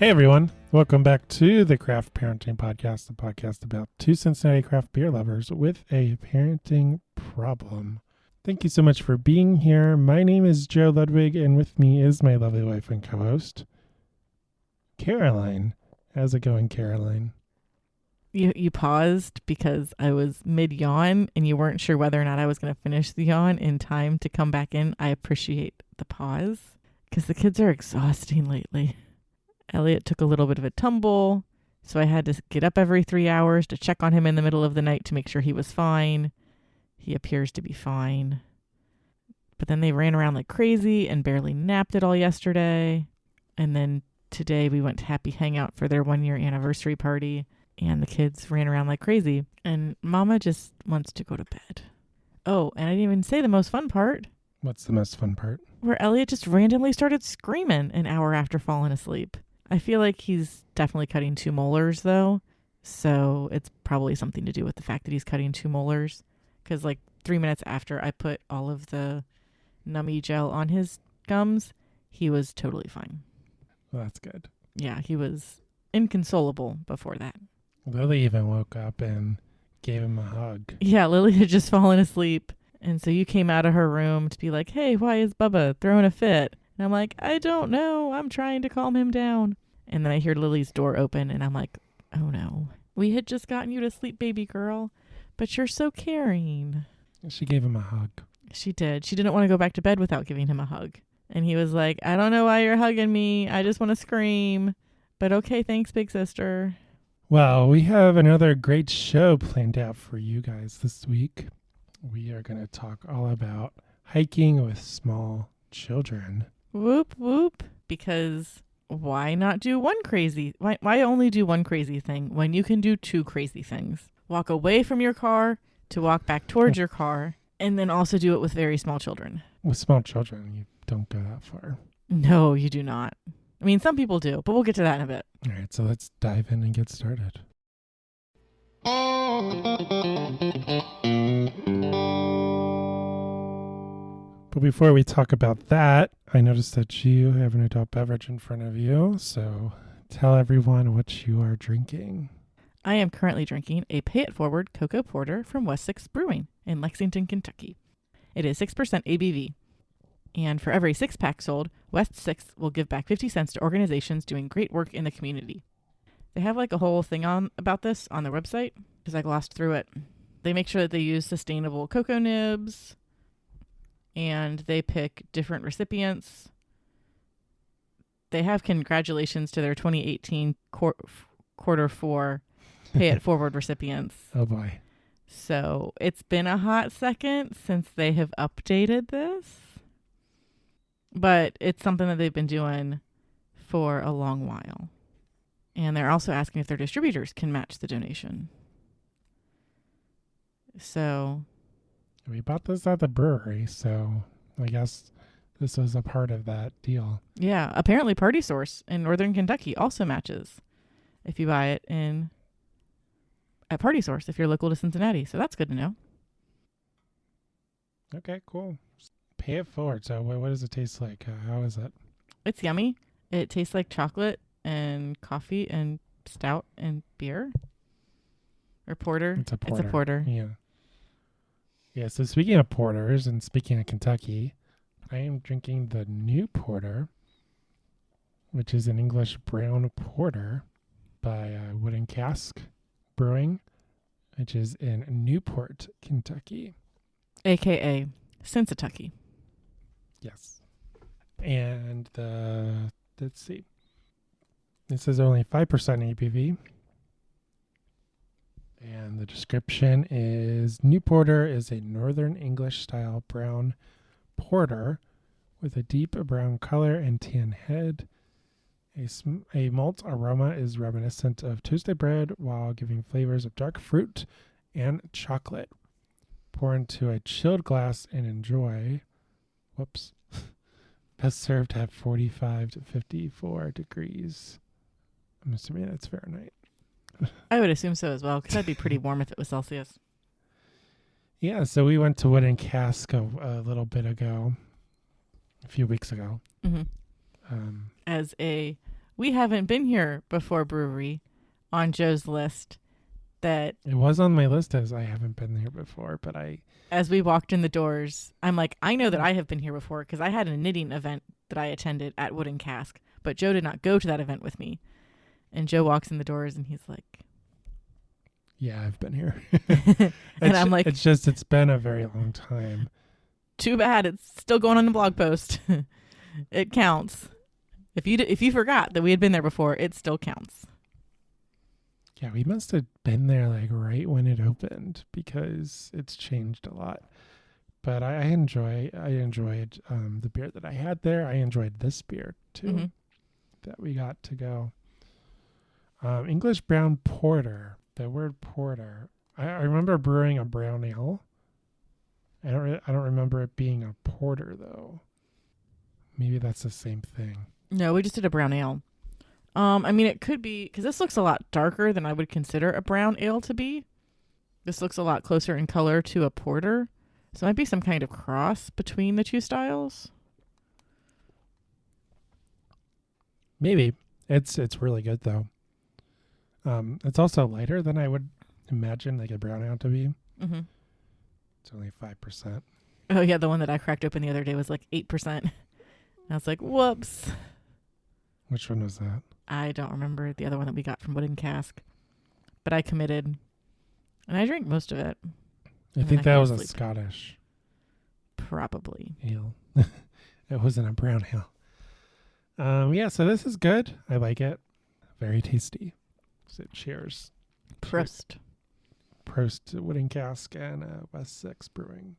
Hey everyone, welcome back to the Craft Parenting Podcast, the podcast about two Cincinnati craft beer lovers with a parenting problem. Thank you so much for being here. My name is Joe Ludwig, and with me is my lovely wife and co-host, Caroline. How's it going, Caroline? You paused because I was mid-yawn and you weren't sure whether or not I was going to finish the yawn in time to come back in. I appreciate the pause because the kids are exhausting lately. Elliot took a little bit of a tumble, so I had to get up every 3 hours to check on him in the middle of the night to make sure he was fine. He appears to be fine. But then they ran around like crazy and barely napped at all yesterday. And then today we went to Happy Hangout for their 1-year anniversary party, and the kids ran around like crazy. And Mama just wants to go to bed. Oh, and I didn't even say the most fun part. What's the most fun part? Where Elliot just randomly started screaming an hour after falling asleep. I feel like he's definitely cutting 2 molars, though. So it's probably something to do with the fact that he's cutting 2 molars. Because like 3 minutes after I put all of the nummy gel on his gums, he was totally fine. Well, that's good. Yeah, he was inconsolable before that. Lily even woke up and gave him a hug. Yeah, Lily had just fallen asleep. And so you came out of her room to be like, hey, why is Bubba throwing a fit? And I'm like, I don't know. I'm trying to calm him down. And then I hear Lily's door open and I'm like, oh no. We had just gotten you to sleep, baby girl. But you're so caring. She gave him a hug. She did. She didn't want to go back to bed without giving him a hug. And he was like, I don't know why you're hugging me. I just want to scream. But okay, thanks, big sister. Well, we have another great show planned out for you guys this week. We are going to talk all about hiking with small children. Whoop, whoop. Because why not do one crazy? Why only do one crazy thing when you can do 2 crazy things? Walk away from your car to walk back towards your car, and then also do it with very small children. With small children, you don't go that far. No, you do not. I mean, some people do, but we'll get to that in a bit. All right, so let's dive in and get started. But before we talk about that, I noticed that you have an adult beverage in front of you, so tell everyone what you are drinking. I am currently drinking a Pay It Forward Cocoa Porter from West 6 Brewing in Lexington, Kentucky. It is 6% ABV. And for every 6-pack sold, West 6 will give back 50 cents to organizations doing great work in the community. They have like a whole thing about this on their website, because I glossed through it. They make sure that they use sustainable cocoa nibs, and they pick different recipients. They have congratulations to their 2018 quarter 4 Pay It Forward recipients. Oh boy. So it's been a hot second since they have updated this. But it's something that they've been doing for a long while. And they're also asking if their distributors can match the donation. So We bought this at the brewery, so I guess this was a part of that deal. yeah, apparently Party Source in Northern Kentucky also matches if you buy it at Party Source if you're local to Cincinnati. So that's good to know. Okay, cool. Pay it forward. So what does it taste like? How is it? It's yummy. It tastes like chocolate and coffee and stout and beer. Or porter. It's a porter. It's a porter. Yeah. Yeah, so speaking of porters and speaking of Kentucky, I am drinking the new porter, which is an English brown porter by Wooden Cask Brewing, which is in Newport, Kentucky. AKA Cincinnati. Yes. And let's see. This is only 5% ABV. And the description is New Porter is a Northern English style brown porter with a deep brown color and tan head. A malt aroma is reminiscent of toasted bread while giving flavors of dark fruit and chocolate. Pour into a chilled glass and enjoy. Whoops. Best served at 45 to 54 degrees. I'm assuming that's Fahrenheit. I would assume so as well, because that'd be pretty warm if it was Celsius. Yeah, so we went to Wooden Cask a little bit ago, a few weeks ago. Mm-hmm. As a we haven't been here before brewery on Joe's list that It was on my list as I haven't been there before, but as we walked in the doors, I'm like, I know that I have been here before because I had a knitting event that I attended at Wooden Cask, but Joe did not go to that event with me. And Joe walks in the doors and he's like, yeah, I've been here. and I'm like, it's been a very long time. Too bad it's still going on the blog post. It counts. If you forgot that we had been there before, it still counts. Yeah, we must have been there like right when it opened because it's changed a lot. But I enjoyed the beer that I had there. I enjoyed this beer too that we got to go. English brown porter. The word porter. I remember brewing a brown ale. I don't remember it being a porter though. Maybe that's the same thing. No, we just did a brown ale. I mean, it could be because this looks a lot darker than I would consider a brown ale to be. This looks a lot closer in color to a porter. So it might be some kind of cross between the two styles. Maybe. It's really good though. It's also lighter than I would imagine like a brown ale to be. Mm-hmm. It's only 5%. Oh yeah, the one that I cracked open the other day was like 8%. I was like, whoops. Which one was that? I don't remember the other one that we got from Wooden Cask. But I committed. And I drank most of it. I think that was a Scottish. Probably. Ale. It wasn't a brown ale. Yeah, so this is good. I like it. Very tasty. So cheers. Prost. Prost to Wooden Cask and West 6 Brewing.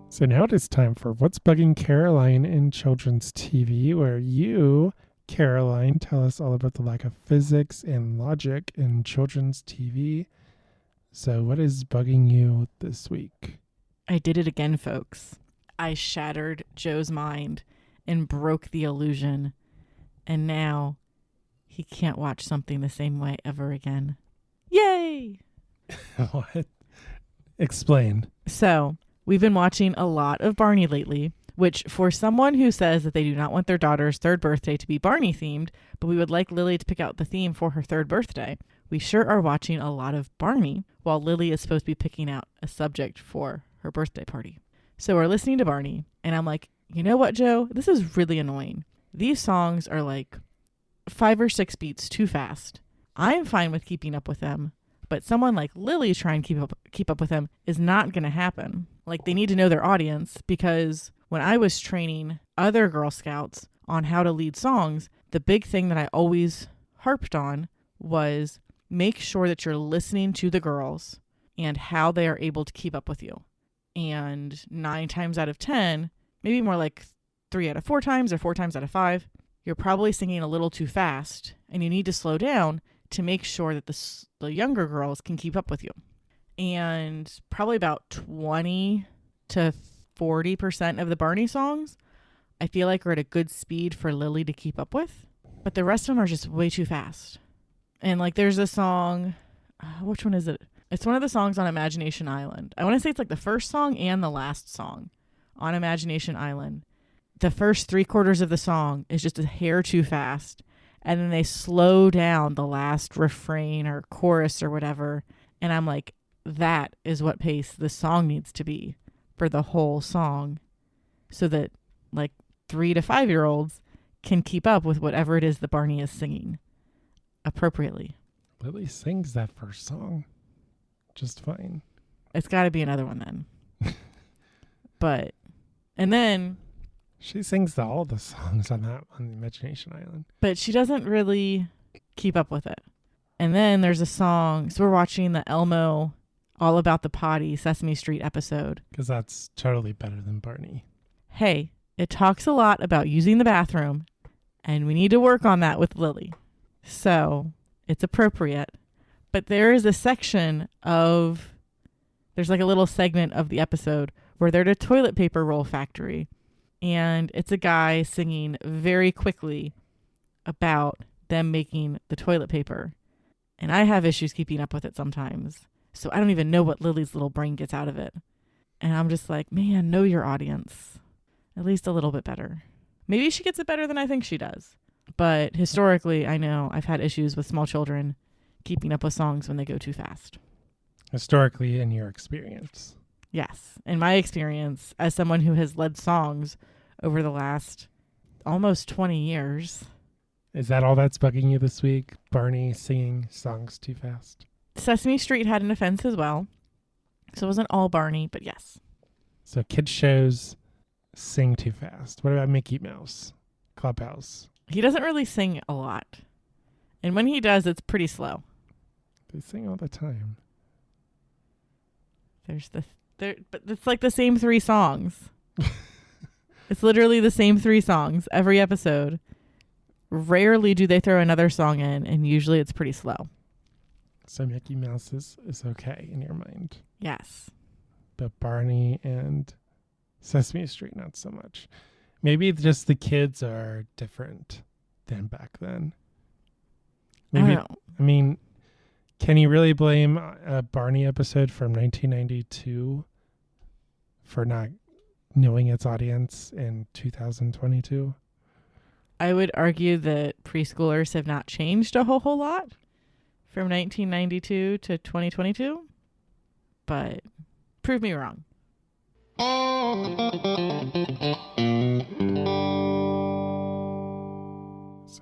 So now it is time for What's Bugging Caroline in Children's TV, where you, Caroline, tell us all about the lack of physics and logic in children's TV. So what is bugging you this week? I did it again, folks. I shattered Joe's mind and broke the illusion. And now he can't watch something the same way ever again. Yay! What? Explain. So, we've been watching a lot of Barney lately, which for someone who says that they do not want their daughter's third birthday to be Barney themed, but we would like Lily to pick out the theme for her third birthday, we sure are watching a lot of Barney, while Lily is supposed to be picking out a subject for her birthday party. So we're listening to Barney, and I'm like, you know what, Joe? This is really annoying. These songs are like 5 or 6 beats too fast. I'm fine with keeping up with them, but someone like Lily trying to keep up with them is not going to happen. Like, they need to know their audience, because when I was training other Girl Scouts on how to lead songs, the big thing that I always harped on was make sure that you're listening to the girls and how they are able to keep up with you. And 9 times out of 10, maybe more like 3 out of 4 times or 4 times out of 5, you're probably singing a little too fast, and you need to slow down to make sure that the younger girls can keep up with you. And probably about 20 to 40% of the Barney songs, I feel like are at a good speed for Lily to keep up with. But the rest of them are just way too fast. And like there's a song, which one is it? It's one of the songs on Imagination Island. I want to say it's like the first song and the last song on Imagination Island. The first 3/4 of the song is just a hair too fast. And then they slow down the last refrain or chorus or whatever. And I'm like, that is what pace the song needs to be for the whole song. So that like 3 to 5-year-olds can keep up with whatever it is that Barney is singing appropriately. Lily sings that first song just fine. It's got to be another one then. But, and then... She sings all the songs on the Imagination Island. But she doesn't really keep up with it. And then there's a song. So we're watching the Elmo All About the Potty Sesame Street episode. Because that's totally better than Barney. Hey, it talks a lot about using the bathroom. And we need to work on that with Lily. So it's appropriate. But there is a section of... There's like a little segment of the episode where they're at a toilet paper roll factory. And it's a guy singing very quickly about them making the toilet paper. And I have issues keeping up with it sometimes. So I don't even know what Lily's little brain gets out of it. And I'm just like, man, know your audience. At least a little bit better. Maybe she gets it better than I think she does. But historically, I know I've had issues with small children keeping up with songs when they go too fast. Historically, in your experience. Yes. In my experience, as someone who has led songs over the last almost 20 years. Is that all that's bugging you this week? Barney singing songs too fast? Sesame Street had an offense as well. So it wasn't all Barney, but yes. So kids shows sing too fast. What about Mickey Mouse? Clubhouse? He doesn't really sing a lot. And when he does, it's pretty slow. They sing all the time. But it's like the same 3 songs. It's literally the same 3 songs every episode. Rarely do they throw another song in, and usually it's pretty slow. So Mickey Mouse is okay in your mind. Yes. But Barney and Sesame Street, not so much. Maybe just the kids are different than back then. Maybe, I mean, can you really blame a Barney episode from 1992 for not knowing its audience in 2022? I would argue that preschoolers have not changed a whole lot from 1992 to 2022, but prove me wrong. So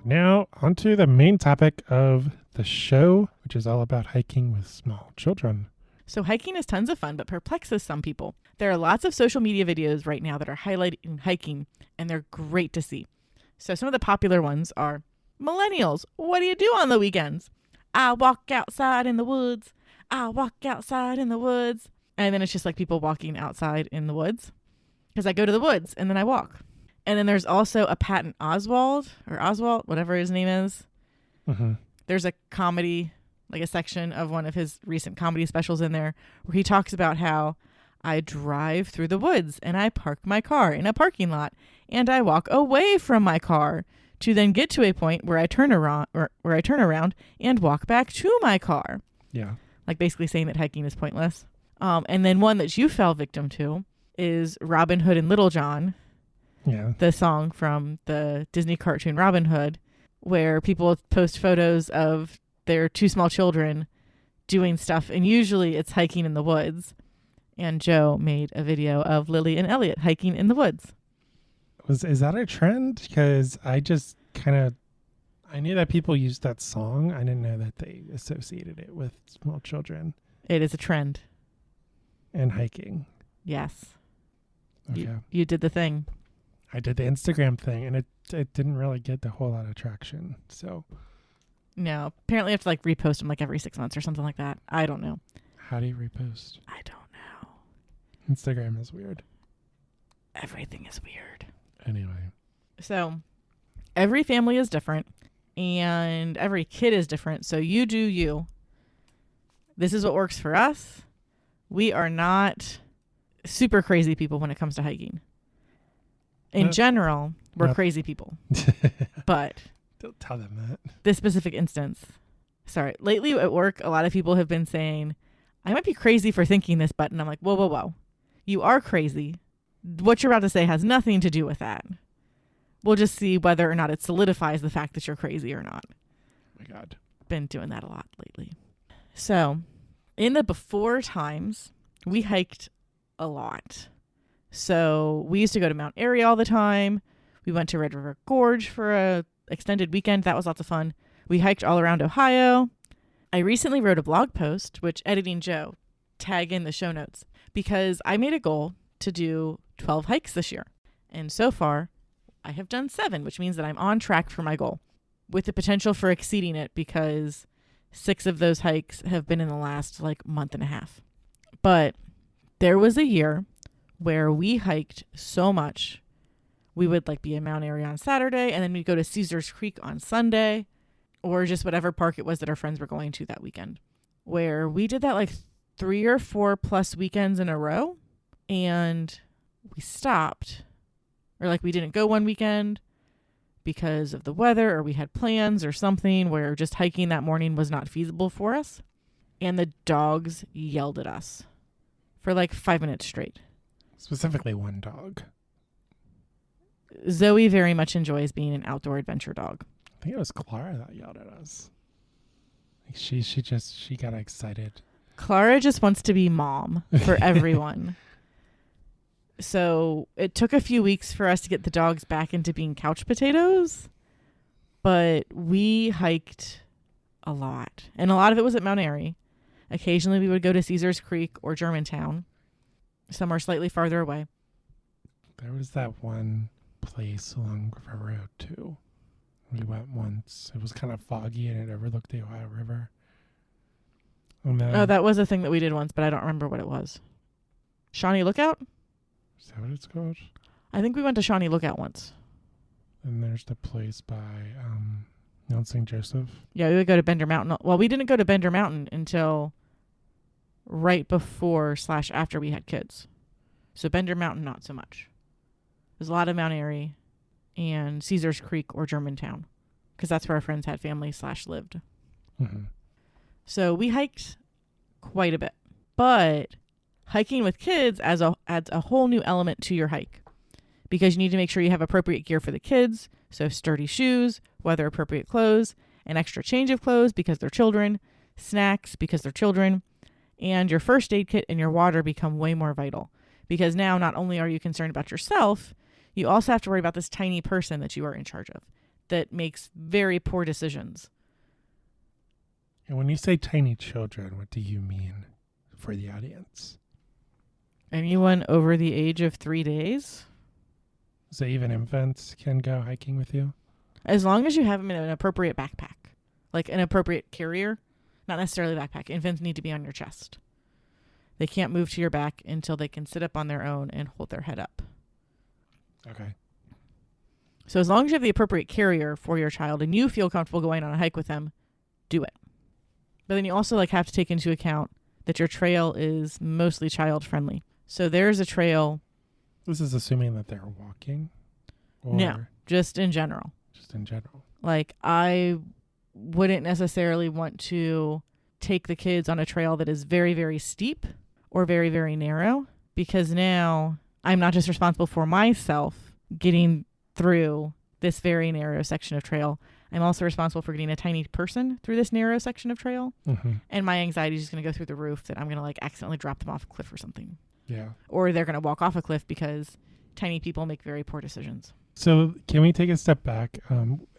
now onto the main topic of the show, which is all about hiking with small children. So hiking is tons of fun, but perplexes some people. There are lots of social media videos right now that are highlighting hiking, and they're great to see. So some of the popular ones are, millennials, what do you do on the weekends? I walk outside in the woods. I walk outside in the woods. And then it's just like people walking outside in the woods. Because I go to the woods and then I walk. And then there's also a Patton Oswalt, whatever his name is. Mm-hmm. There's a comedy, like a section of one of his recent comedy specials in there where he talks about how I drive through the woods and I park my car in a parking lot and I walk away from my car to then get to a point where I turn around and walk back to my car. Yeah. Like basically saying that hiking is pointless. And then one that you fell victim to is Robin Hood and Little John. Yeah. The song from the Disney cartoon Robin Hood, where people post photos of their 2 small children doing stuff. And usually it's hiking in the woods. And Joe made a video of Lily and Elliot hiking in the woods. Is that a trend? Because I just I knew that people used that song. I didn't know that they associated it with small children. It is a trend. And hiking. Yes. Okay. You did the thing. I did the Instagram thing, and it didn't really get a whole lot of traction. So. No. Apparently I have to like repost them like every 6 months or something like that. I don't know. How do you repost? I don't know. Instagram is weird. Everything is weird. Anyway. So every family is different and every kid is different. So you do you. This is what works for us. We are not super crazy people when it comes to hiking. In general, we're crazy people. But don't tell them that. This specific instance. Sorry. Lately at work, a lot of people have been saying, I might be crazy for thinking this, but, and I'm like, whoa. You are crazy. What you're about to say has nothing to do with that. We'll just see whether or not it solidifies the fact that you're crazy or not. Oh my God. Been doing that a lot lately. So in the before times, we hiked a lot. So we used to go to Mount Airy all the time. We went to Red River Gorge for a extended weekend. That was lots of fun. We hiked all around Ohio. I recently wrote a blog post, which Editing Joe, tag in the show notes, because I made a goal to do 12 hikes this year. And so far, I have done 7, which means that I'm on track for my goal, with the potential for exceeding it because 6 of those hikes have been in the last month and a half. But there was a year where we hiked so much. We would be in Mount Airy on Saturday, and then we'd go to Caesars Creek on Sunday, or just whatever park it was that our friends were going to that weekend, where we did that 3 or 4 plus weekends in a row, and we stopped, or we didn't go one weekend because of the weather, or we had plans or something where just hiking that morning was not feasible for us, and the dogs yelled at us for 5 minutes straight. Specifically one dog. Zoe very much enjoys being an outdoor adventure dog. I think it was Clara that yelled at us. Like she got excited. Clara just wants to be mom for everyone. So it took a few weeks for us to get the dogs back into being couch potatoes, but we hiked a lot. And a lot of it was at Mount Airy. Occasionally we would go to Caesars Creek or Germantown, somewhere slightly farther away. There was that one place along River Road too. We went once. It was kind of foggy and it overlooked the Ohio River. And then, That was a thing that we did once, but I don't remember what it was. Shawnee Lookout? is that what it's called? I think we went to Shawnee Lookout once. And there's the place by Mount St. Joseph. Yeah, we would go to Bender Mountain. Well, we didn't go to Bender Mountain until right before / after we had kids. So Bender Mountain, not so much. There's a lot of Mount Airy and Caesars Creek or Germantown, because that's where our friends had family / lived. Mm-hmm. So we hiked quite a bit. But hiking with kids adds a whole new element to your hike, because you need to make sure you have appropriate gear for the kids. So sturdy shoes, weather appropriate clothes, an extra change of clothes because they're children, snacks because they're children, and your first aid kit and your water become way more vital, because now not only are you concerned about yourself, you also have to worry about this tiny person that you are in charge of that makes very poor decisions. And when you say tiny children, what do you mean for the audience? Anyone over the age of 3 days? So even infants can go hiking with you? As long as you have them in an appropriate backpack, like an appropriate carrier, not necessarily backpack. Infants need to be on your chest. They can't move to your back until they can sit up on their own and hold their head up. Okay. So as long as you have the appropriate carrier for your child and you feel comfortable going on a hike with them, do it. But then you also have to take into account that your trail is mostly child friendly. So there's a trail. This is assuming that they're walking? Or No, just in general. just in general? Like, I wouldn't necessarily want to take the kids on a trail that is very, very steep or very, very narrow, because now I'm not just responsible for myself getting through this very narrow section of trail. I'm also responsible for getting a tiny person through this narrow section of trail. Mm-hmm. And my anxiety is just going to go through the roof that I'm going to accidentally drop them off a cliff or something. Yeah. Or they're going to walk off a cliff, because tiny people make very poor decisions. So can we take a step back?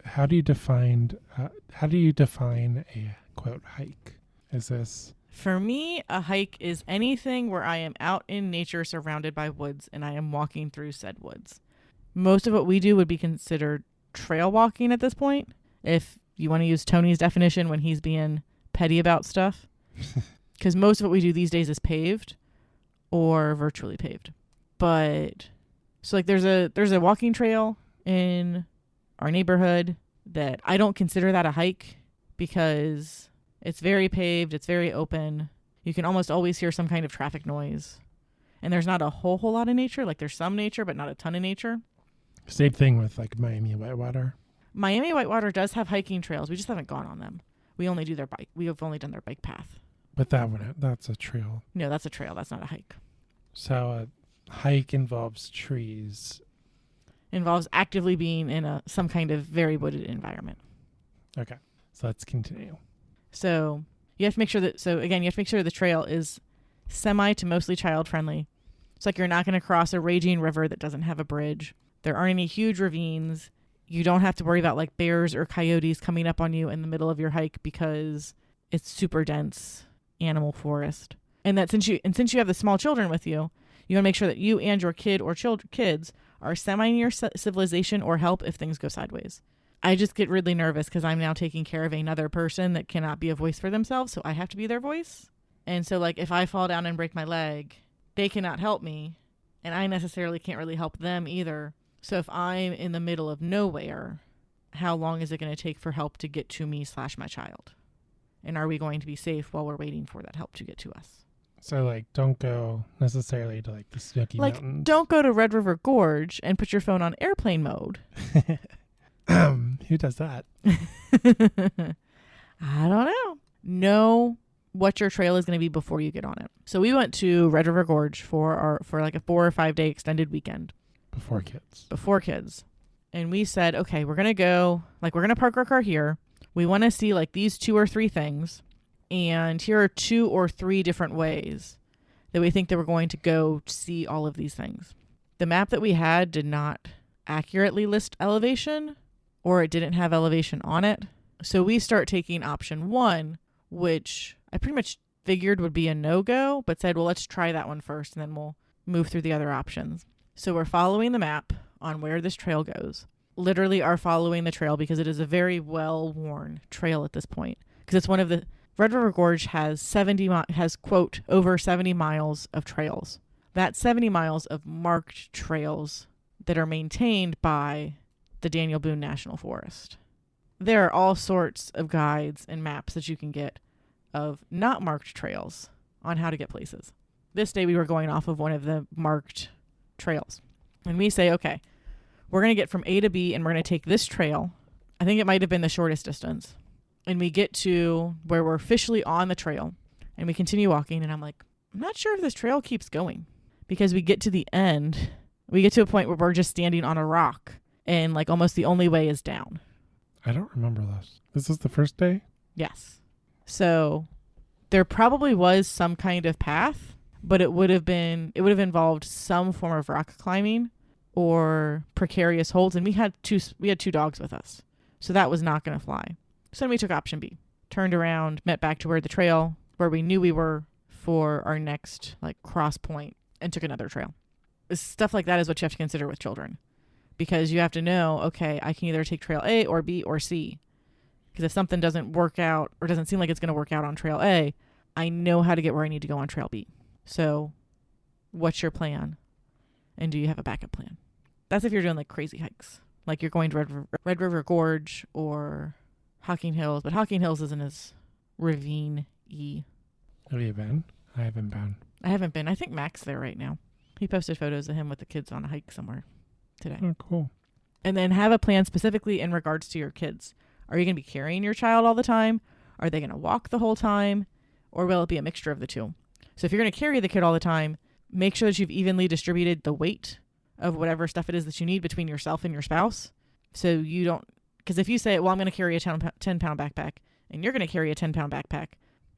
How do you define a quote hike? Is this? For me, a hike is anything where I am out in nature surrounded by woods and I am walking through said woods. Most of what we do would be considered trail walking at this point, if you want to use Tony's definition when he's being petty about stuff. Because most of what we do these days is paved or virtually paved. But so there's a walking trail in our neighborhood that I don't consider that a hike, because it's very paved, it's very open. You can almost always hear some kind of traffic noise. And there's not a whole lot of nature. There's some nature, but not a ton of nature. Same thing with Miami Whitewater. Miami Whitewater does have hiking trails. We just haven't gone on them. We only do their bike. We have only done their bike path. But that's a trail. No, that's a trail. That's not a hike. So a hike involves trees. Involves actively being in some kind of very wooded environment. Okay. So let's continue. So you have to make sure that the trail is semi to mostly child friendly. It's you're not going to cross a raging river that doesn't have a bridge. There aren't any huge ravines. You don't have to worry about bears or coyotes coming up on you in the middle of your hike, because it's super dense animal forest. And that since you have the small children with you, you want to make sure that you and your kid or kids are semi near civilization or help if things go sideways. I just get really nervous because I'm now taking care of another person that cannot be a voice for themselves, so I have to be their voice. And so if I fall down and break my leg, they cannot help me, and I necessarily can't really help them either. So if I'm in the middle of nowhere, how long is it going to take for help to get to me / my child? And are we going to be safe while we're waiting for that help to get to us? So don't go necessarily to the Smoky Mountains. Don't go to Red River Gorge and put your phone on airplane mode. Who does that? I don't know. Know what your trail is going to be before you get on it. So we went to Red River Gorge for like a 4 or 5 day extended weekend. Before kids. And we said, okay, we're going to go, like, we're going to park our car here. We want to see like these 2 or 3 things. And here are 2 or 3 different ways that we think that we're going to go see all of these things. The map that we had did not accurately list elevation, or it didn't have elevation on it. So we start taking option 1, which I pretty much figured would be a no-go, but said, well, let's try that one first and then we'll move through the other options. So we're following the map on where this trail goes. Literally are following the trail because it is a very well-worn trail at this point. Because it's one of the Red River Gorge has quote over 70 miles of trails. That's 70 miles of marked trails that are maintained by the Daniel Boone National Forest. There are all sorts of guides and maps that you can get of not marked trails on how to get places. This day we were going off of one of the marked trails. And we say, okay, we're going to get from A to B and we're going to take this trail. I think it might have been the shortest distance. And we get to where we're officially on the trail and we continue walking. And I'm like, I'm not sure if this trail keeps going, because we get to the end. We get to a point where we're just standing on a rock and like almost the only way is down. I don't remember this. This is the first day? Yes. So there probably was some kind of path, but it would have involved some form of rock climbing or precarious holds. And we had two dogs with us. So that was not going to fly. So then we took option B, turned around, met back to where we knew we were for our next like cross point, and took another trail. Stuff like that is what you have to consider with children, because you have to know, okay, I can either take trail A or B or C. Because if something doesn't work out or doesn't seem like it's going to work out on trail A, I know how to get where I need to go on trail B. So what's your plan? And do you have a backup plan? That's if you're doing like crazy hikes, like you're going to Red River Gorge or Hocking Hills, but Hocking Hills isn't as ravine-y. Have you been? I haven't been. I haven't been. I think Mac's there right now. He posted photos of him with the kids on a hike somewhere today. Oh, cool. And then have a plan specifically in regards to your kids. Are you going to be carrying your child all the time? Are they going to walk the whole time? Or will it be a mixture of the two? So if you're going to carry the kid all the time, make sure that you've evenly distributed the weight of whatever stuff it is that you need between yourself and your spouse. So you don't, because if you say, well, I'm going to carry a 10-pound backpack and you're going to carry a 10-pound backpack,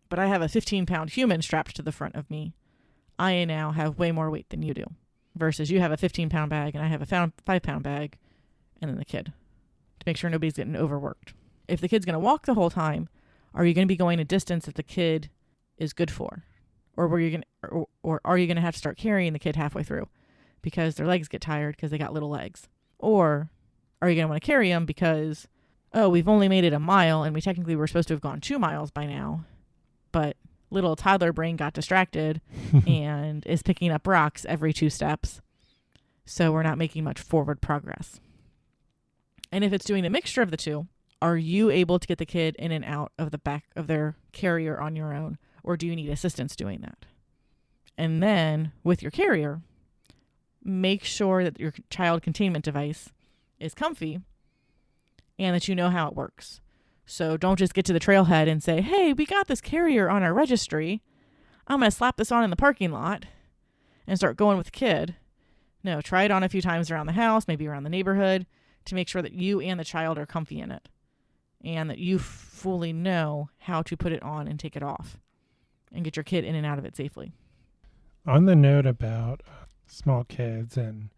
but I have a 15-pound human strapped to the front of me, I now have way more weight than you do. Versus you have a 15-pound bag and I have a 5-pound bag, and then the kid, to make sure nobody's getting overworked. If the kid's going to walk the whole time, are you going to be going a distance that the kid is good for? Or are you going to have to start carrying the kid halfway through because their legs get tired because they got little legs? Or are you going to want to carry them because, oh, we've only made it a mile and we technically were supposed to have gone 2 miles by now, but little toddler brain got distracted and is picking up rocks every 2 steps. So we're not making much forward progress. And if it's doing a mixture of the two, are you able to get the kid in and out of the back of their carrier on your own? Or do you need assistance doing that? And then with your carrier, make sure that your child containment device is comfy and that you know how it works. So don't just get to the trailhead and say, hey, we got this carrier on our registry. I'm going to slap this on in the parking lot and start going with the kid. No, try it on a few times around the house, maybe around the neighborhood, to make sure that you and the child are comfy in it and that you fully know how to put it on and take it off and get your kid in and out of it safely. On the note about small kids and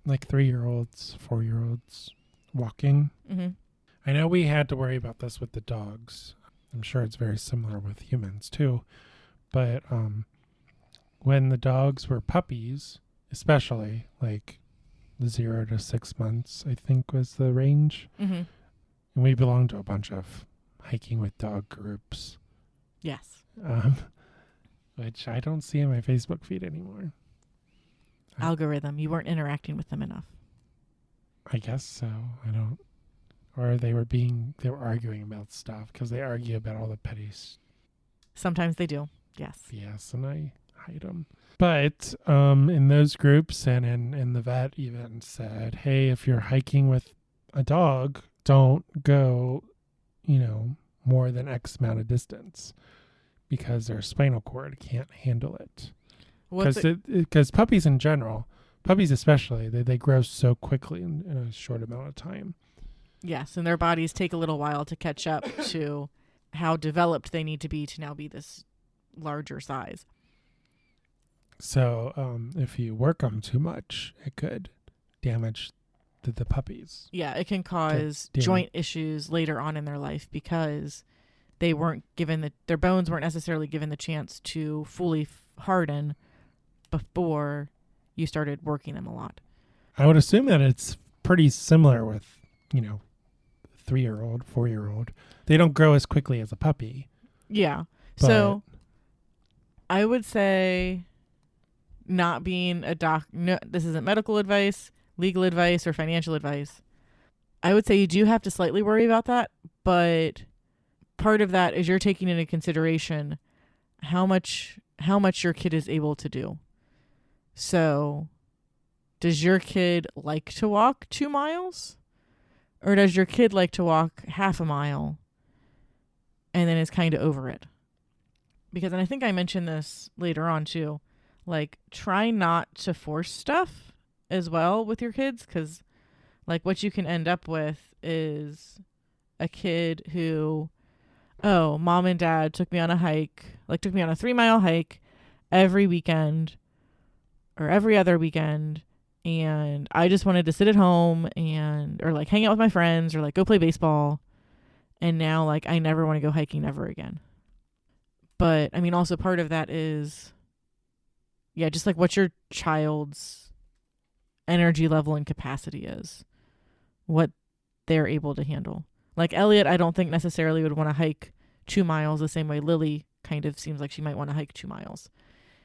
like 3-year-olds, 4-year-olds walking, I know we had to worry about this with the dogs. I'm sure it's very similar with humans too. But when the dogs were puppies, especially like 0 to 6 months, I think was the range. And we belonged to a bunch of hiking with dog groups. Yes. Which I don't see in my Facebook feed anymore. Algorithm. You weren't interacting with them enough. I guess so. I don't. Or they were arguing about stuff because they argue about all the petty Sometimes they do. Yes. Yes, and I hide them. But in those groups and in the vet even said, hey, if you're hiking with a dog, don't go, more than X amount of distance. because their spinal cord can't handle it. What's Because puppies in general, puppies especially, they grow so quickly in a short amount of time. Yes, and their bodies take a little while to catch up to how developed they need to be to now be this larger size. So if you work them too much, it could damage the puppies. Yeah, it can cause joint issues later on in their life because they weren't given their bones weren't necessarily given the chance to fully harden before you started working them a lot. I would assume that it's pretty similar with, 3-year-old, 4-year-old. They don't grow as quickly as a puppy. Yeah. So I would say not being a no, this isn't medical advice, legal advice, or financial advice. I would say you do have to slightly worry about that, but part of that is you're taking into consideration how much your kid is able to do. So, does your kid like to walk 2 miles? Or does your kid like to walk half a mile and then is kind of over it? Because, and I think I mentioned this later on too, like try not to force stuff as well with your kids, because like what you can end up with is a kid who, oh, mom and dad took me on a 3-mile hike every weekend or every other weekend, and I just wanted to sit at home or like hang out with my friends or like go play baseball, and now like I never want to go hiking ever again. But I mean, also part of that is, yeah, just like what your child's energy level and capacity is, what they're able to handle. Like Elliot, I don't think necessarily would want to hike 2 miles the same way Lily kind of seems like she might want to hike 2 miles.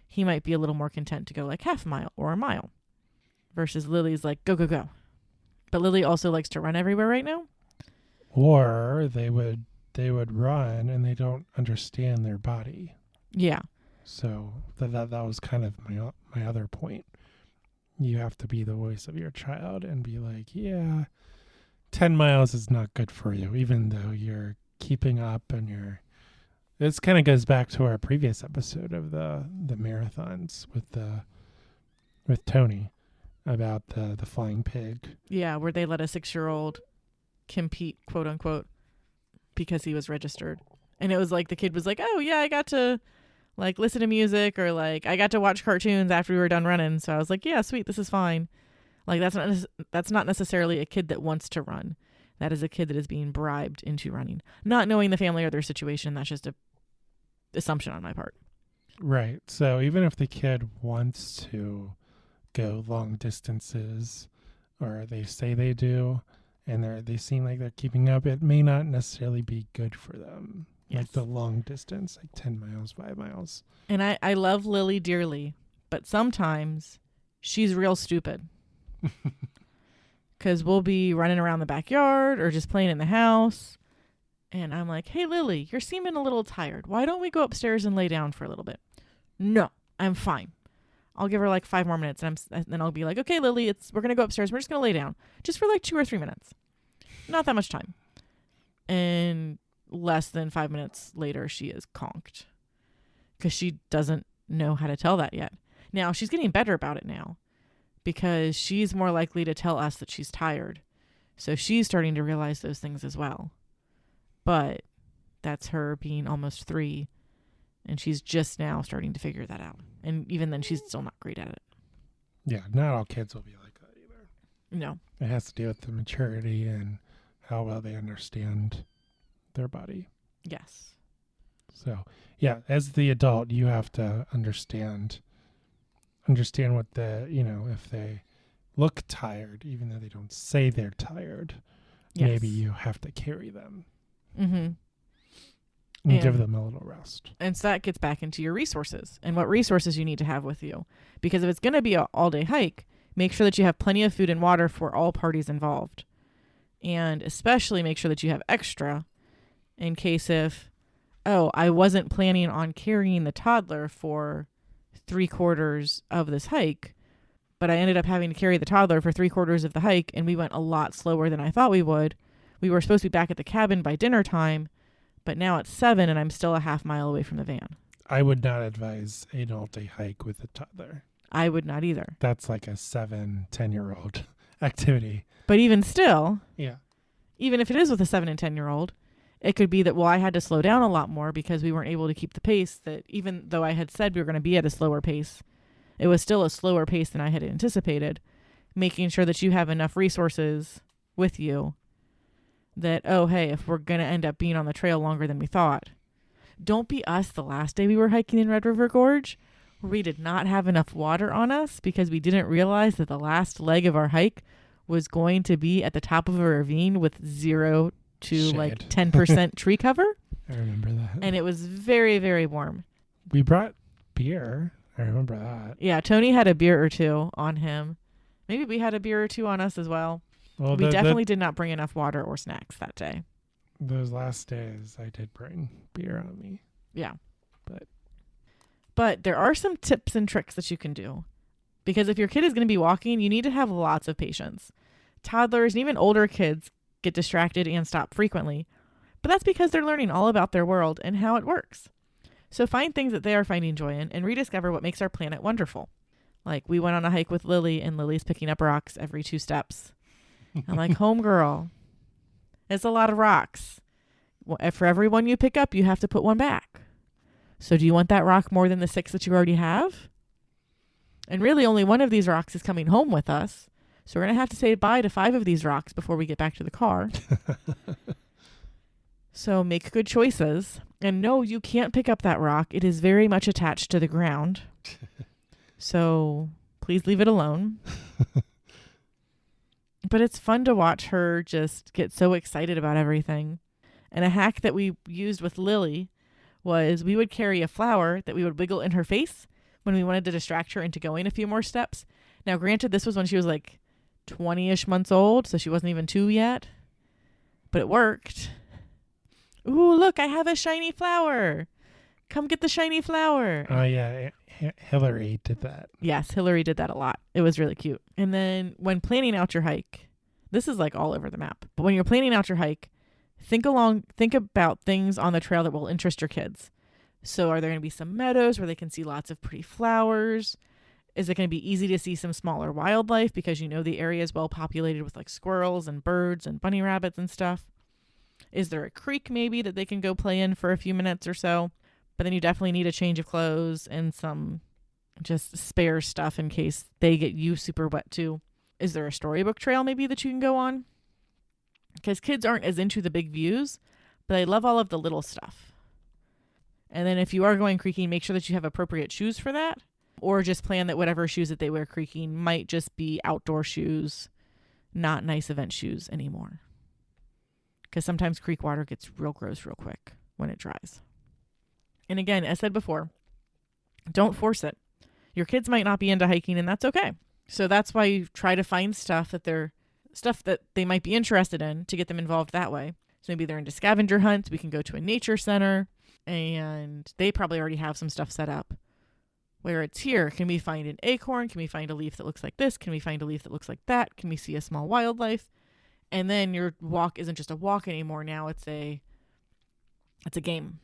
He might be a little more content to go like half a mile or a mile versus Lily's like go, go, go. But Lily also likes to run everywhere right now. Or they would run and they don't understand their body. Yeah. So that was kind of my other point. You have to be the voice of your child and be like, yeah, 10 miles is not good for you, even though you're keeping up and this kind of goes back to our previous episode of the marathons with Tony about the flying pig. Yeah, where they let a 6-year-old compete, quote unquote, because he was registered. And it was like the kid was like, oh yeah, I got to like listen to music, or like I got to watch cartoons after we were done running. So I was like, yeah, sweet, this is fine. Like that's not necessarily a kid that wants to run. That is a kid that is being bribed into running, not knowing the family or their situation. That's just a assumption on my part. Right. So even if the kid wants to go long distances, or they say they do, and they seem like they're keeping up, it may not necessarily be good for them. Yes. Like the long distance, like 10 miles, 5 miles. And I love Lily dearly, but sometimes she's real stupid. Because we'll be running around the backyard or just playing in the house. And I'm like, hey, Lily, you're seeming a little tired. Why don't we go upstairs and lay down for a little bit? No, I'm fine. I'll give her like 5 more minutes, and then I'll be like, okay, Lily, we're going to go upstairs. We're just going to lay down just for like 2 or 3 minutes. Not that much time. And less than 5 minutes later, she is conked because she doesn't know how to tell that yet. Now, she's getting better about it now because she's more likely to tell us that she's tired. So she's starting to realize those things as well. But that's her being almost 3, and she's just now starting to figure that out. And even then, she's still not great at it. Yeah, not all kids will be like that either. No. It has to do with the maturity and how well they understand their body. Yes. So, yeah, as the adult, you have to understand what if they look tired, even though they don't say they're tired, Yes. maybe you have to carry them. Mm-hmm. And give them a little rest. And so that gets back into your resources and what resources you need to have with you. Because if it's going to be an all-day hike, make sure that you have plenty of food and water for all parties involved. And especially make sure that you have extra in case I wasn't planning on carrying the toddler for 3/4 of this hike, but I ended up having to carry the toddler for 3/4 of the hike, and we went a lot slower than I thought we would. We were supposed to be back at the cabin by dinner time, But now it's 7 and I'm still a half mile away from the van. I would not advise an all-day hike with a toddler. I would not either. That's like a 10-year-old activity. But even still, Yeah. even if it is with a 7 and 10-year-old, it could be that, well, I had to slow down a lot more because we weren't able to keep the pace that even though I had said we were going to be at a slower pace, it was still a slower pace than I had anticipated, making sure that you have enough resources with you that, oh, hey, if we're going to end up being on the trail longer than we thought. Don't be us the last day we were hiking in Red River Gorge, where we did not have enough water on us because we didn't realize that the last leg of our hike was going to be at the top of a ravine with 0 to Shade. like 10% tree cover. I remember that. And it was very, very warm. We brought beer. I remember that. Yeah, Tony had a beer or two on him. Maybe we had a beer or two on us as well. Well, We definitely did not bring enough water or snacks that day. those last days, I did bring beer on me. Yeah. But But there are some tips and tricks that you can do. Because if your kid is going to be walking, you need to have lots of patience. Toddlers and even older kids get distracted and stop frequently. But that's because they're learning all about their world and how it works. So find things that they are finding joy in and rediscover what makes our planet wonderful. Like we went on a hike with Lily and Lily's picking up rocks every 2 steps. I'm like, homegirl, it's a lot of rocks. For every one you pick up, you have to put one back. So do you want that rock more than the 6 that you already have? And really only one of these rocks is coming home with us. So we're going to have to say bye to 5 of these rocks before we get back to the car. So make good choices. And no, you can't pick up that rock. It is very much attached to the ground. So please leave it alone. But it's fun to watch her just get so excited about everything. And a hack that we used with Lily was we would carry a flower that we would wiggle in her face when we wanted to distract her into going a few more steps. Now, granted, this was when she was like 20-ish months old, so she wasn't even 2 yet. But it worked. Ooh, look, I have a shiny flower. Come get the shiny flower. oh yeah, Hillary did that. Yes, Hillary did that a lot. It was really cute. And then when planning out your hike, this is like all over the map. But when you're planning out your hike, think about things on the trail that will interest your kids. So are there going to be some meadows where they can see lots of pretty flowers? Is it going to be easy to see some smaller wildlife because you know the area is well populated with like squirrels and birds and bunny rabbits and stuff? Is there a creek maybe that they can go play in for a few minutes or so? But then you definitely need a change of clothes and some just spare stuff in case they get you super wet too. Is there a storybook trail maybe that you can go on? Because kids aren't as into the big views, but they love all of the little stuff. And then if you are going creeking, make sure that you have appropriate shoes for that. Or just plan that whatever shoes that they wear creeking might just be outdoor shoes, not nice event shoes anymore. Because sometimes creek water gets real gross real quick when it dries. And again, as said before, don't force it. Your kids might not be into hiking, and that's okay. So that's why you try to find stuff that they might be interested in to get them involved that way. So maybe they're into scavenger hunts. We can go to a nature center, and they probably already have some stuff set up. Where it's here, can we find an acorn? Can we find a leaf that looks like this? Can we find a leaf that looks like that? Can we see a small wildlife? And then your walk isn't just a walk anymore. Now it's a game.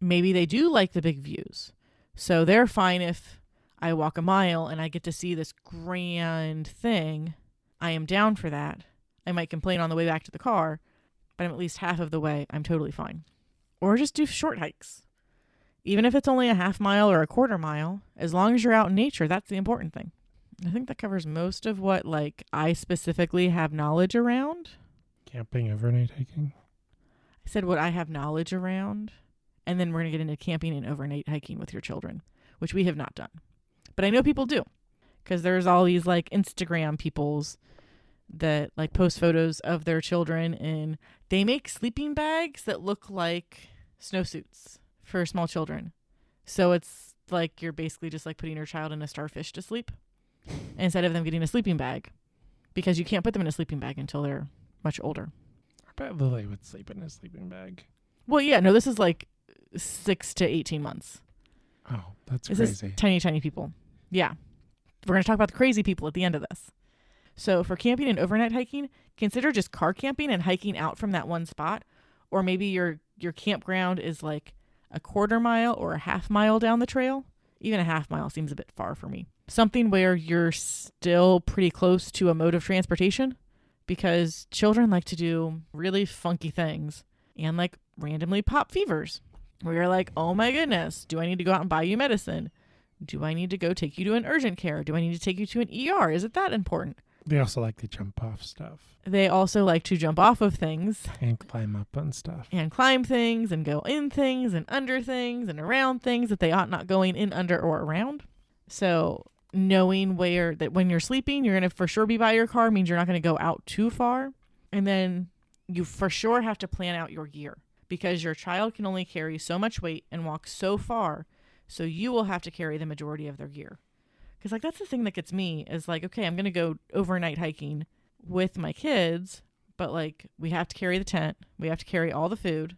Maybe they do like the big views. So they're fine if I walk a mile and I get to see this grand thing. I am down for that. I might complain on the way back to the car, but I'm at least half of the way. I'm totally fine. Or just do short hikes. Even if it's only a half mile or a quarter mile, as long as you're out in nature, that's the important thing. I think that covers most of what I specifically have knowledge around. Camping, overnight hiking. I said what I have knowledge around. And then we're going to get into camping and overnight hiking with your children, which we have not done. But I know people do, because there's all these Instagram peoples that post photos of their children, and they make sleeping bags that look like snowsuits for small children. So it's like you're basically just putting your child in a starfish to sleep instead of them getting a sleeping bag, because you can't put them in a sleeping bag until they're much older. I bet Lily would sleep in a sleeping bag. Well, yeah, no, this is 6 to 18 months. Oh, that's This crazy. is tiny, tiny people. Yeah. We're going to talk about the crazy people at the end of this. So for camping and overnight hiking, consider just car camping and hiking out from that one spot. Or maybe you're your campground is like a quarter mile or a half mile down the trail. Even a half mile seems a bit far for me. Something where you're still pretty close to a mode of transportation, because children like to do really funky things and like randomly pop fevers where you're like, oh my goodness, do I need to go out and buy you medicine? Do I need to go take you to an urgent care? Do I need to take you to an ER? Is it that important? They also like to jump off stuff. They also like to jump off of things. And climb up on stuff. And climb things and go in things and under things and around things that they ought not going in, under, or around. So knowing where that when you're sleeping, you're going to for sure be by your car means you're not going to go out too far. And then you for sure have to plan out your gear, because your child can only carry so much weight and walk so far. So you will have to carry the majority of their gear. Because like that's the thing that gets me is like, okay, I'm going to go overnight hiking with my kids, but like we have to carry the tent. We have to carry all the food.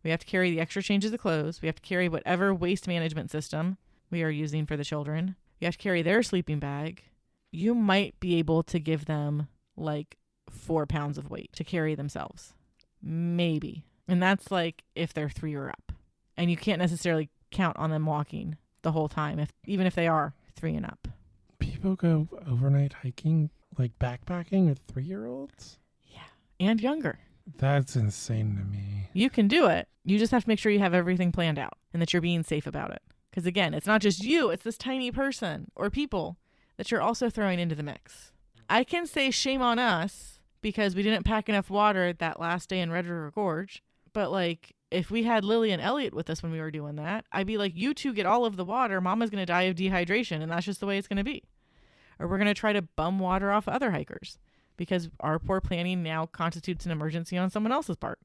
We have to carry the extra changes of clothes. We have to carry whatever waste management system we are using for the children. You have to carry their sleeping bag. You might be able to give them like 4 pounds of weight to carry themselves. Maybe. And that's like if they're 3 or up. And you can't necessarily count on them walking the whole time, even if they are 3 and up. People go overnight hiking, like backpacking with 3-year-olds? Yeah. And younger. That's insane to me. You can do it. You just have to make sure you have everything planned out and that you're being safe about it. Because again, it's not just you, it's this tiny person or people that you're also throwing into the mix. I can say shame on us because we didn't pack enough water that last day in Red River Gorge. But like, if we had Lily and Elliot with us when we were doing that, I'd be like, you two get all of the water. Mama's going to die of dehydration. And that's just the way it's going to be. Or we're going to try to bum water off other hikers because our poor planning now constitutes an emergency on someone else's part.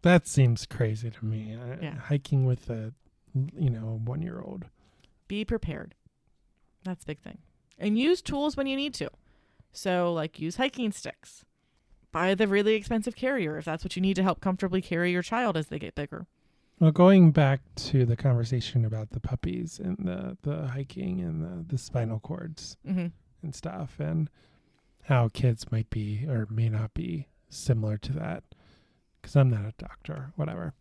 That seems crazy to me. Yeah. Hiking with a 1-year-old. Be prepared. That's a big thing. And use tools when you need to. So like use hiking sticks. Buy the really expensive carrier if that's what you need to help comfortably carry your child as they get bigger. Well, going back to the conversation about the puppies and the hiking and the spinal cords Mm-hmm. and stuff, and how kids might be or may not be similar to that, because I'm not a doctor, whatever.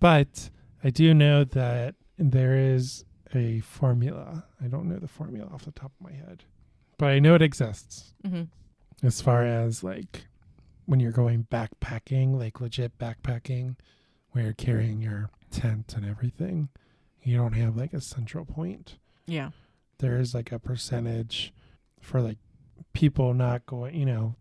But I do know that there is a formula. I don't know the formula off the top of my head, but I know it exists. Mm-hmm. As far as like when you're going backpacking, like legit backpacking, where you're carrying your tent and everything, you don't have like a central point. Yeah. There is like a percentage for like people not going,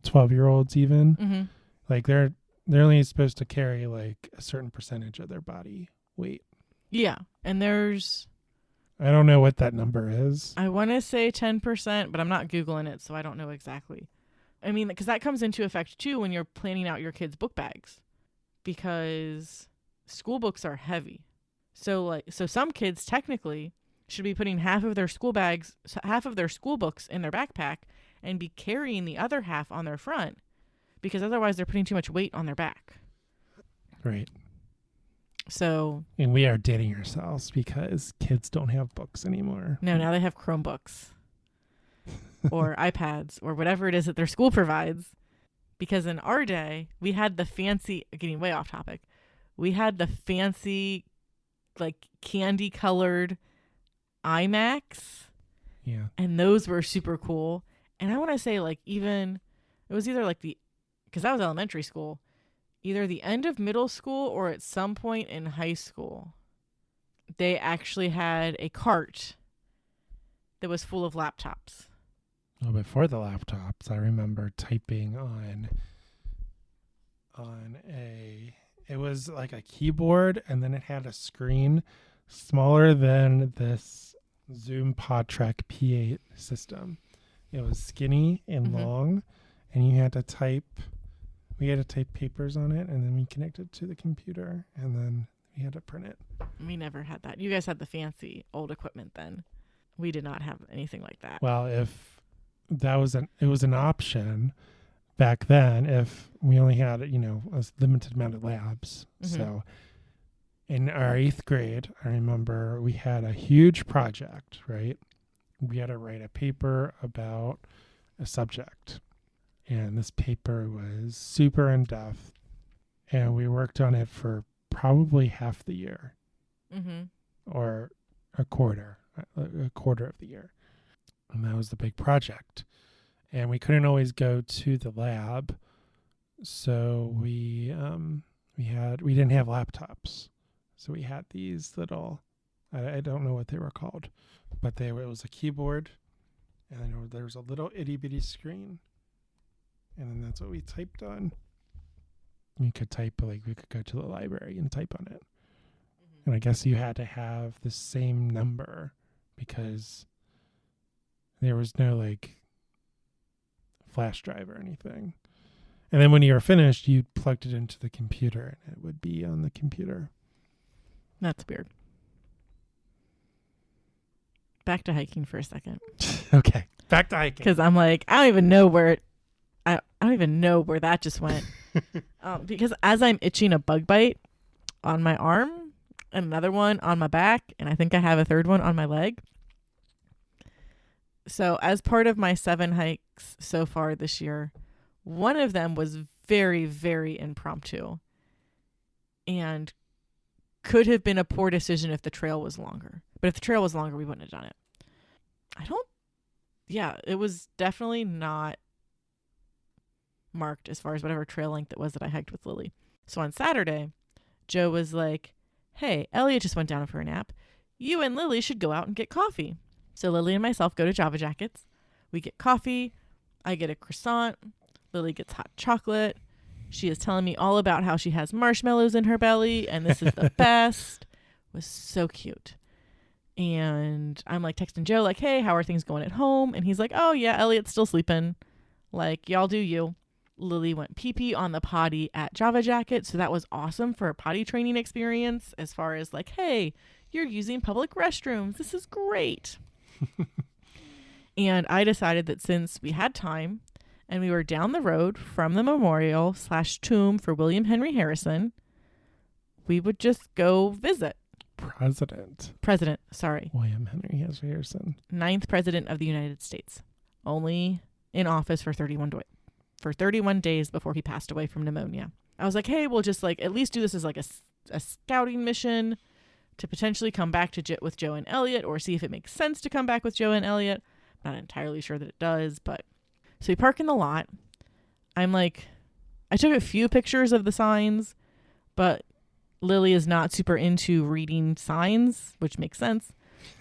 12-year-olds even. Mm-hmm. Like they're only supposed to carry like a certain percentage of their body weight. Yeah. And I don't know what that number is. I want to say 10%, but I'm not Googling it, so I don't know exactly. I mean, because that comes into effect too when you're planning out your kids' book bags, because school books are heavy. So some kids technically should be putting half of their school books in their backpack and be carrying the other half on their front, because otherwise they're putting too much weight on their back. Right. So. And we are dating ourselves because kids don't have books anymore. No, now they have Chromebooks or iPads or whatever it is that their school provides. Because in our day, we had the fancy, getting way off topic, we had the fancy, like candy colored iMacs. Yeah. And those were super cool. And I want to say like even, it was either like because that was elementary school, either the end of middle school or at some point in high school, they actually had a cart that was full of laptops. Well, before the laptops, I remember typing on it was like a keyboard, and then it had a screen smaller than this Zoom PodTrack P8 system. It was skinny and long, and we had to type papers on it, and then we connected to the computer, and then we had to print it. We never had that. You guys had the fancy old equipment then. We did not have anything like that. Well, if it was an option back then, if we only had, a limited amount of labs. Mm-hmm. So in our 8th grade, I remember we had a huge project, right? We had to write a paper about a subject. And this paper was super in-depth. And we worked on it for probably half the year Mm-hmm. or a quarter of the year. And that was the big project. And we couldn't always go to the lab. So we didn't have laptops. So we had these little, I don't know what they were called, but it was a keyboard, and then there was a little itty bitty screen, and then that's what we typed on. We could type, we could go to the library and type on it. Mm-hmm. And I guess you had to have the same number because there was no flash drive or anything. And then when you were finished, you plugged it into the computer and it would be on the computer. That's weird. Back to hiking for a second. Okay. Back to hiking. Because I'm like, I don't even know where that just went. Because as I'm itching a bug bite on my arm and another one on my back, and I think I have a third one on my leg. So as part of my 7 hikes so far this year, one of them was very, very impromptu and could have been a poor decision if the trail was longer. But if the trail was longer, we wouldn't have done it. It was definitely not marked as far as whatever trail length it was that I hiked with Lily. So on Saturday, Joe was like, hey, Elliot just went down for a nap. You and Lily should go out and get coffee. So Lily and myself go to Java Jackets. We get coffee. I get a croissant. Lily gets hot chocolate. She is telling me all about how she has marshmallows in her belly and this is the best. It was so cute. And I'm texting Joe hey, how are things going at home? And he's like, oh yeah, Elliot's still sleeping. Y'all do you. Lily went pee-pee on the potty at Java Jacket. So that was awesome for a potty training experience as far as hey, you're using public restrooms. This is great. And I decided that since we had time and we were down the road from the memorial / tomb for William Henry Harrison, we would just go visit. President, sorry. William Henry Harrison. 9th president of the United States. Only in office for 31 days before he passed away from pneumonia. I was like, hey, we'll just at least do this as a scouting mission to potentially come back with Joe and Elliot, or see if it makes sense to come back with Joe and Elliot. I'm not entirely sure that it does, but so we park in the lot. I took a few pictures of the signs, but Lily is not super into reading signs, which makes sense.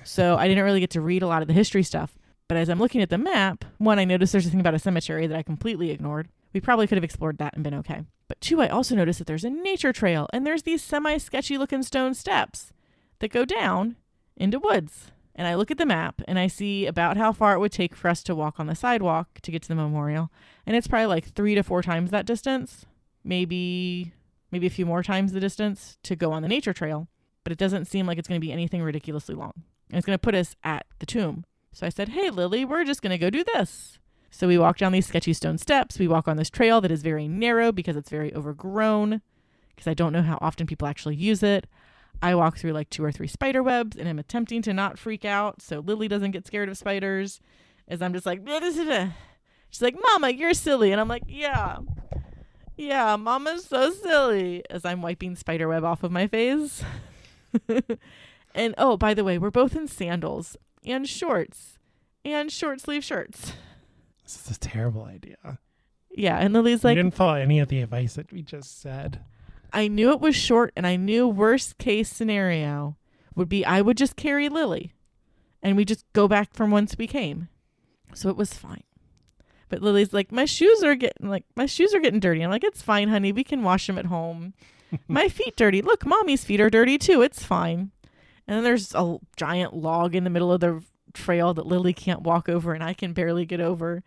So I didn't really get to read a lot of the history stuff. But as I'm looking at the map, 1, I noticed there's a thing about a cemetery that I completely ignored. We probably could have explored that and been okay. But 2, I also noticed that there's a nature trail and there's these semi-sketchy looking stone steps that go down into woods. And I look at the map and I see about how far it would take for us to walk on the sidewalk to get to the memorial. And it's probably 3 to 4 times that distance, maybe a few more times the distance to go on the nature trail. But it doesn't seem like it's going to be anything ridiculously long. And it's going to put us at the tomb. So I said, hey, Lily, we're just going to go do this. So we walk down these sketchy stone steps. We walk on this trail that is very narrow because it's very overgrown, because I don't know how often people actually use it. I walk through 2 or 3 spider webs and I'm attempting to not freak out so Lily doesn't get scared of spiders, as I'm just she's like, Mama, you're silly. And I'm like, yeah, Mama's so silly, as I'm wiping spider web off of my face. And oh, by the way, we're both in sandals and shorts and short sleeve shirts. This is a terrible idea. Yeah, and Lily's you didn't follow any of the advice that we just said. I knew it was short, and I knew worst case scenario would be I would just carry Lily and we just go back from whence we came. So it was fine. But Lily's like, my shoes are getting dirty. I'm like, it's fine, honey. We can wash them at home. My feet dirty. Look, Mommy's feet are dirty too. It's fine. And then there's a giant log in the middle of the trail that Lily can't walk over and I can barely get over.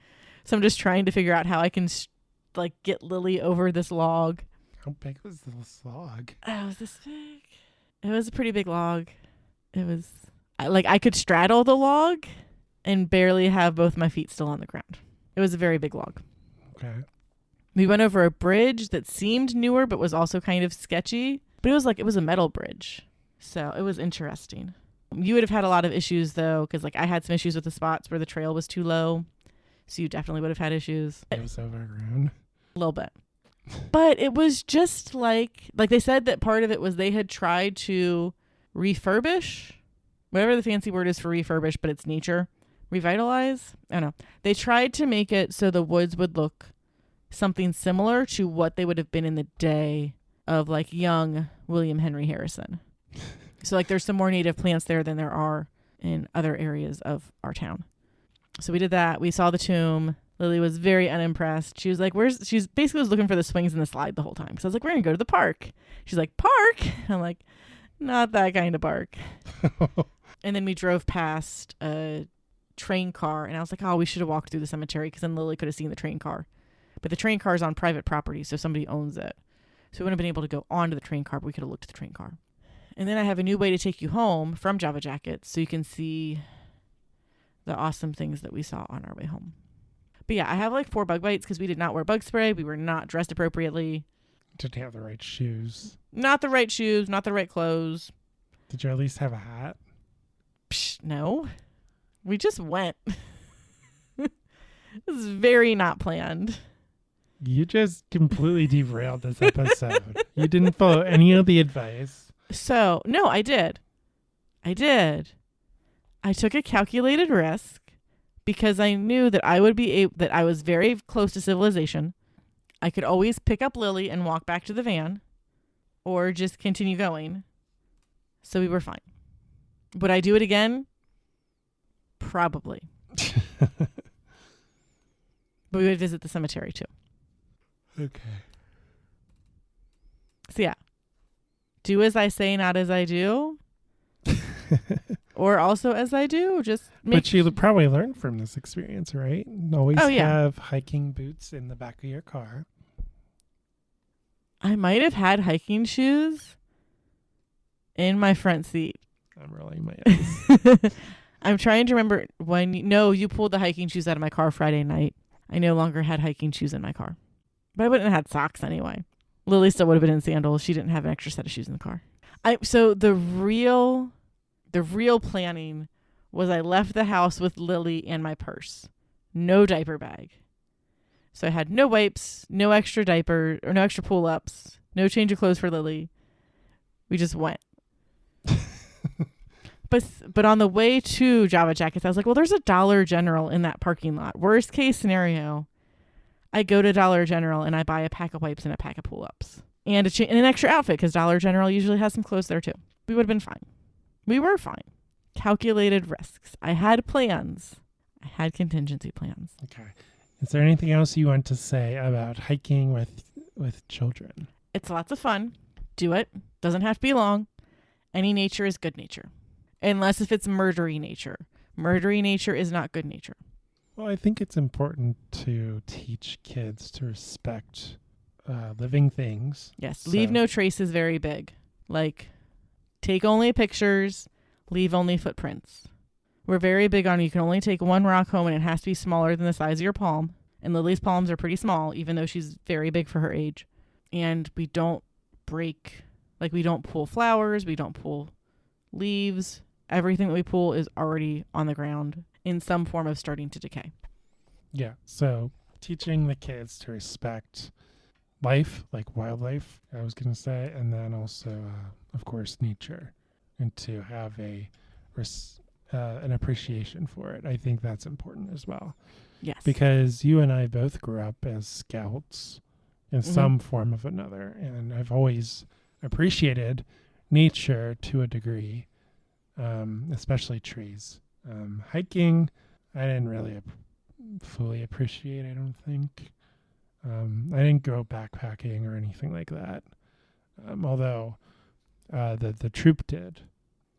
So I'm just trying to figure out how I can get Lily over this log. How big was this log? Oh, it was this big. It was a pretty big log. It was I could straddle the log and barely have both my feet still on the ground. It was a very big log. Okay. We went over a bridge that seemed newer but was also kind of sketchy. But it was a metal bridge. So it was interesting. You would have had a lot of issues though, because I had some issues with the spots where the trail was too low. So you definitely would have had issues. It was overgrown. A little bit. But it was just like they said that part of it was they had tried to refurbish, whatever the fancy word is for refurbish, but it's nature. Revitalize? I don't know. They tried to make it so the woods would look something similar to what they would have been in the day of like young William Henry Harrison. So like there's some more native plants there than there are in other areas of our town. So we did that. We saw the tomb. Lily was very unimpressed. She was like, she's basically was looking for the swings and the slide the whole time. Because I was like, we're going to go to the park. She's like, park? I'm like, not that kind of park. And then we drove past a train car. And I was like, oh, we should have walked through the cemetery because then Lily could have seen the train car. But the train car is on private property, so somebody owns it. So we wouldn't have been able to go onto the train car, but we could have looked at the train car. And then I have a new way to take you home from Java Jackets so you can see the awesome things that we saw on our way home. But yeah, I have like 4 bug bites because we did not wear bug spray. We were not dressed appropriately. Didn't have the right shoes. Not the right shoes, not the right clothes. Did you at least have a hat? Psh, no. We just went. It was very not planned. You just completely derailed this episode. You didn't follow any of the advice. So, no, I did. I took a calculated risk because I knew that I would be that I was very close to civilization. I could always pick up Lily and walk back to the van or just continue going. So we were fine. Would I do it again? Probably. But we would visit the cemetery too. Okay. So yeah. Do as I say, not as I do. Or also as I do. But you probably learned from this experience, right? Always have hiking boots in the back of your car. I might have had hiking shoes in my front seat. I'm rolling my eyes. I'm trying to remember when you pulled the hiking shoes out of my car Friday night. I no longer had hiking shoes in my car. But I wouldn't have had socks anyway. Lily still would have been in sandals. She didn't have an extra set of shoes in the car. So the real planning was I left the house with Lily and my purse. No diaper bag. So I had no wipes, no extra diaper, or no extra pull-ups, no change of clothes for Lily. We just went. But on the way to Java Jackets, I was like, well, there's a Dollar General in that parking lot. Worst case scenario, I go to Dollar General and I buy a pack of wipes and a pack of pull-ups. And an extra outfit because Dollar General usually has some clothes there too. We would have been fine. We were fine. Calculated risks. I had plans. I had contingency plans. Okay. Is there anything else you want to say about hiking with children? It's lots of fun. Do it. Doesn't have to be long. Any nature is good nature. Unless if it's murdery nature. Murdery nature is not good nature. Well, I think it's important to teach kids to respect living things. Yes. So. Leave no trace is very big. Like, take only pictures, leave only footprints. We're very big on you can only take one rock home and it has to be smaller than the size of your palm. And Lily's palms are pretty small, even though she's very big for her age. And we don't we don't pull flowers, we don't pull leaves. Everything that we pull is already on the ground in some form of starting to decay. Yeah. So teaching the kids to respect life, like wildlife, I was going to say, and then also, of course, nature, and to have an appreciation for it. I think that's important as well. Yes. Because you and I both grew up as scouts in some form of another, and I've always appreciated nature to a degree, especially trees. Hiking, I didn't really fully appreciate, I don't think. I didn't go backpacking or anything like that. Although the troop did.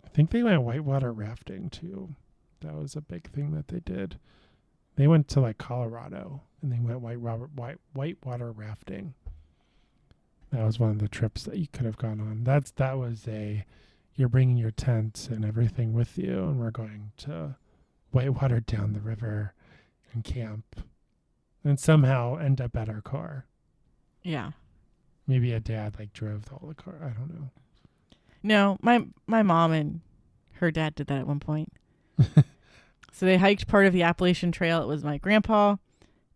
I think they went whitewater rafting too. That was a big thing that they did. They went to like Colorado and they went whitewater rafting. That was one of the trips that you could have gone on. That was you're bringing your tent and everything with you, and we're going to whitewater down the river and camp and somehow end up at our car. Yeah. Maybe a dad drove all the car. I don't know. No, my mom and her dad did that at one point. So they hiked part of the Appalachian Trail. It was my grandpa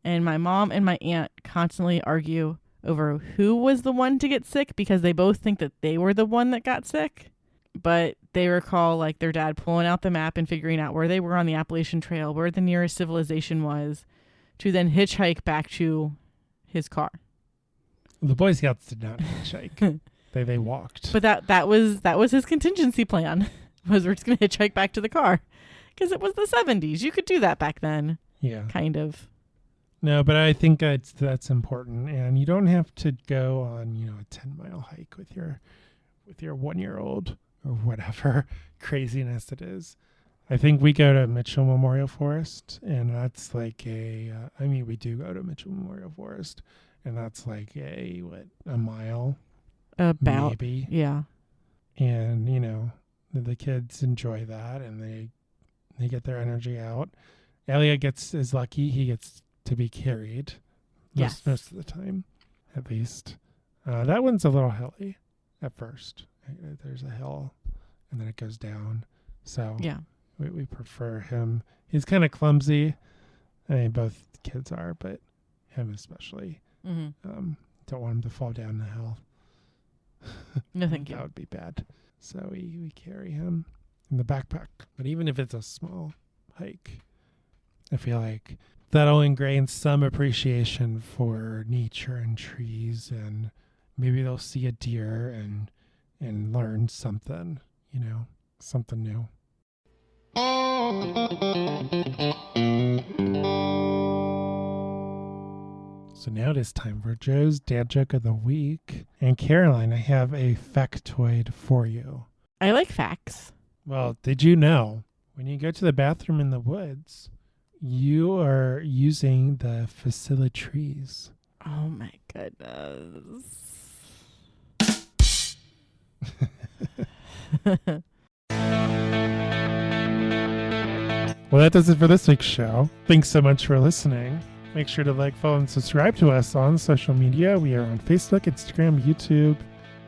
and my mom and my aunt constantly argue over who was the one to get sick because they both think that they were the one that got sick. But they recall like their dad pulling out the map and figuring out where they were on the Appalachian Trail, where the nearest civilization was, to then hitchhike back to his car. The Boy Scouts did not hitchhike. They walked. But that was his contingency plan. Was we're just going to hitchhike back to the car. Because it was the 70s. You could do that back then. Yeah. Kind of. No, but I think that's important. And you don't have to go on, a 10-mile hike with your 1-year-old or whatever craziness it is. I think we go to Mitchell Memorial Forest, and that's like we do go to Mitchell Memorial Forest, and that's like a mile? About. Maybe. Yeah. And, the kids enjoy that, and they get their energy out. Elliot is lucky. He gets to be carried most of the time, at least. That one's a little hilly at first. There's a hill, and then it goes down. So yeah, we prefer him. He's kind of clumsy. I mean, both kids are, but him especially. Mm-hmm. Don't want him to fall down the hill. No, thank you. That would be bad. So we carry him in the backpack. But even if it's a small hike, I feel like that'll ingrain some appreciation for nature and trees, and maybe they'll see a deer and learn something, something new. So now it is time for Joe's Dad Joke of the Week. And Caroline, I have a factoid for you. I like facts. Well, did you know when you go to the bathroom in the woods, you are using the facilities? Oh my goodness. Well, that does it for this week's show. Thanks so much for listening. Make sure to like, follow, and subscribe to us on social media. We are on Facebook, Instagram, YouTube,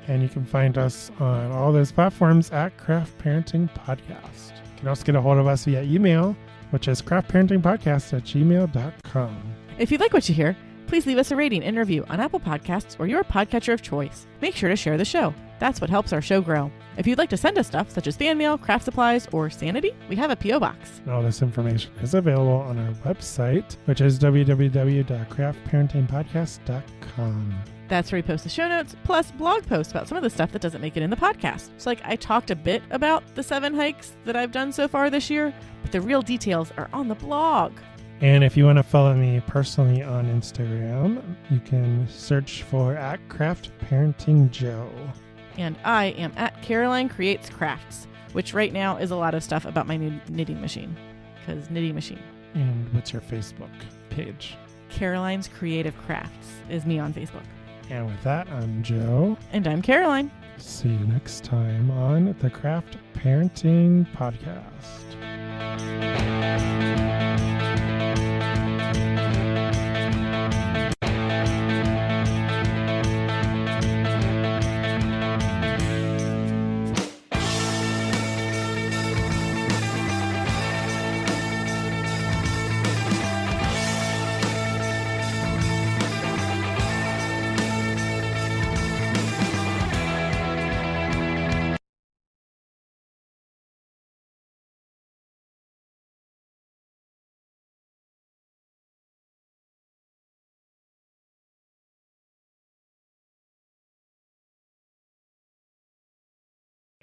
and you can find us on all those platforms at Craft Parenting Podcast. You can also get a hold of us via email, which is craftparentingpodcast@gmail.com. If you like what you hear, please leave us a rating and review on Apple Podcasts or your podcatcher of choice. Make sure to share the show. That's what helps our show grow. If you'd like to send us stuff such as fan mail, craft supplies, or sanity, we have a P.O. box. And all this information is available on our website, which is www.craftparentingpodcast.com. That's where we post the show notes, plus blog posts about some of the stuff that doesn't make it in the podcast. So I talked a bit about the 7 hikes that I've done so far this year, but the real details are on the blog. And if you want to follow me personally on Instagram, you can search for @CraftParentingJoe. And I am at Caroline Creates Crafts, which right now is a lot of stuff about my new knitting machine. Because knitting machine. And what's your Facebook page? Caroline's Creative Crafts is me on Facebook. And with that, I'm Joe. And I'm Caroline. See you next time on the Craft Parenting Podcast.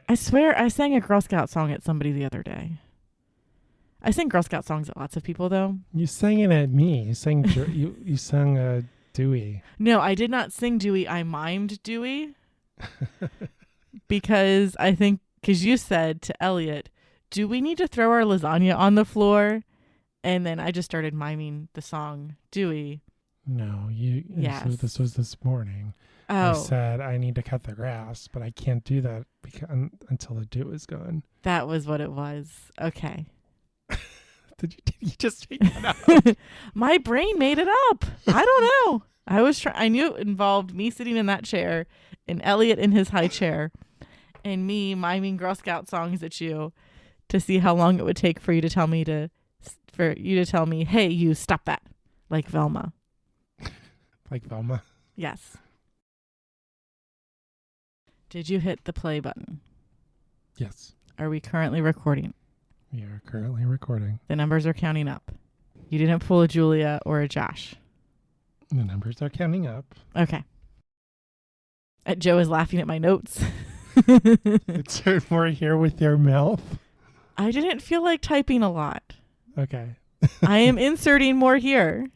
I swear I sang a Girl Scout song at somebody the other day. I sing Girl Scout songs at lots of people, though. You sang it at me. You sang you sang Dewey. No, I did not sing Dewey. I mimed Dewey. Because you said to Elliot, do we need to throw our lasagna on the floor? And then I just started miming the song Dewey. No, Yes. So this was this morning. Oh. I said I need to cut the grass, but I can't do that until the dew is gone. That was what it was. Okay. Did you just make that up? My brain made it up. I don't know. I knew it involved me sitting in that chair and Elliot in his high chair and me miming Girl Scout songs at you to see how long it would take for you to tell me, hey, you stop that. Like Velma. Like Velma? Yes. Did you hit the play button? Yes. Are we currently recording? We are currently recording. The numbers are counting up. You didn't pull a Julia or a Josh. The numbers are counting up. Okay. Joe is laughing at my notes. Insert more here with your mouth. I didn't feel like typing a lot. Okay. I am inserting more here.